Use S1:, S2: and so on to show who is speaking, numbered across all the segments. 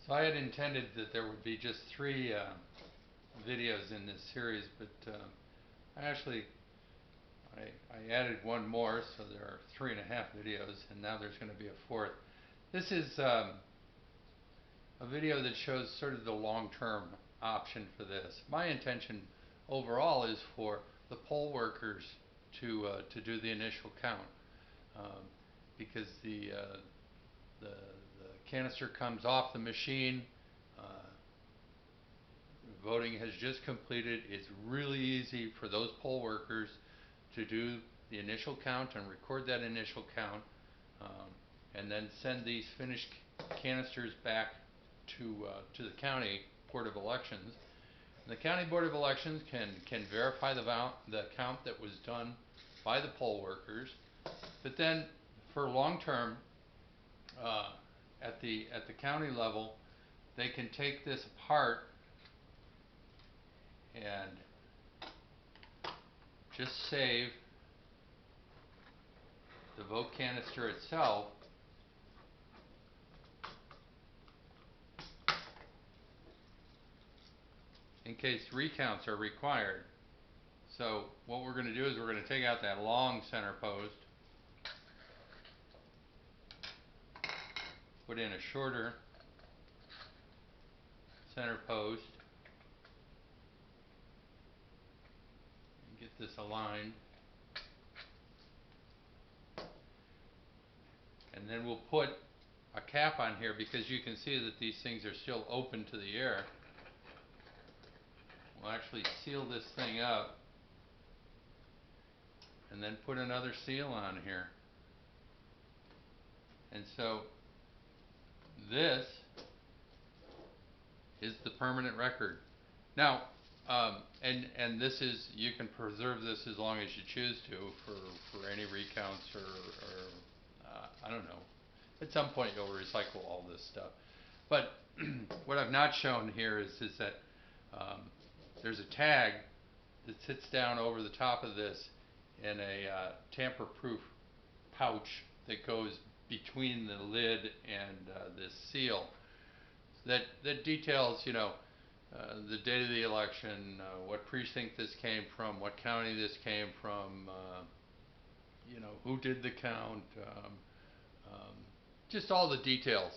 S1: So I had intended that there would be just three videos in this series, but I actually I added one more, so there are 3.5 videos, and now there's going to be a fourth. This is a video that shows sort of the long-term option for this. My intention overall is for the poll workers to do the initial count, um, because the canister comes off the machine. Uh, Voting has just completed. It's really easy for those poll workers to do the initial count and record that initial count, um, and then send these finished canisters back to the county board of elections. And the county board of elections can verify the count that was done by the poll workers. But then, for long term, uh, at the county level, they can take this apart and just save the vote canister itself in case recounts are required. So what we're going to do is we're going to take out that long center post, put in a shorter center post, and get this aligned. And then we'll put a cap on here because you can see that these things are still open to the air. We'll actually seal this thing up and then put another seal on here. And so this is the permanent record. Now, and this is, you can preserve this as long as you choose to for any recounts or I don't know. At some point you'll recycle all this stuff. But what I've not shown here is that there's a tag that sits down over the top of this in a tamper-proof pouch that goes between the lid and this seal that details, the date of the election, what precinct this came from, what county this came from, who did the count, um, just all the details,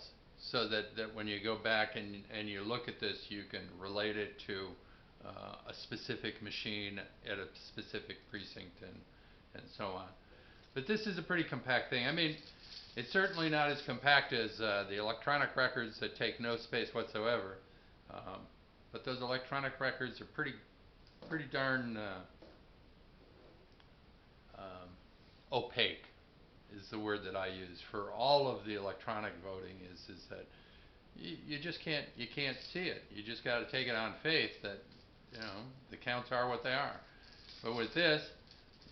S1: so that when you go back and you look at this, you can relate it to a specific machine at a specific precinct and so on. But this is a pretty compact thing. I mean, it's certainly not as compact as the electronic records that take no space whatsoever. Um, but those electronic records are pretty darn opaque, is the word that I use for all of the electronic voting. Is that you just can't see it. You just got to take it on faith that the counts are what they are. But with this,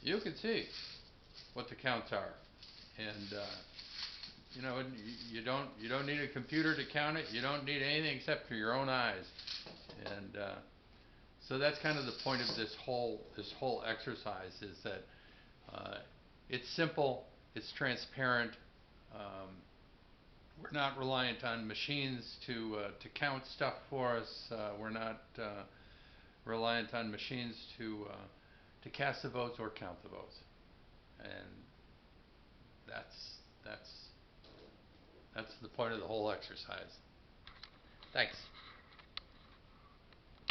S1: you can see what the counts are, and you don't need a computer to count it. You don't need anything except for your own eyes, and so that's kind of the point of this whole exercise, is that it's simple, it's transparent. Um, we're not reliant on machines to count stuff for us. We're not reliant on machines to cast the votes or count the votes, and that's the point of the whole exercise. Thanks.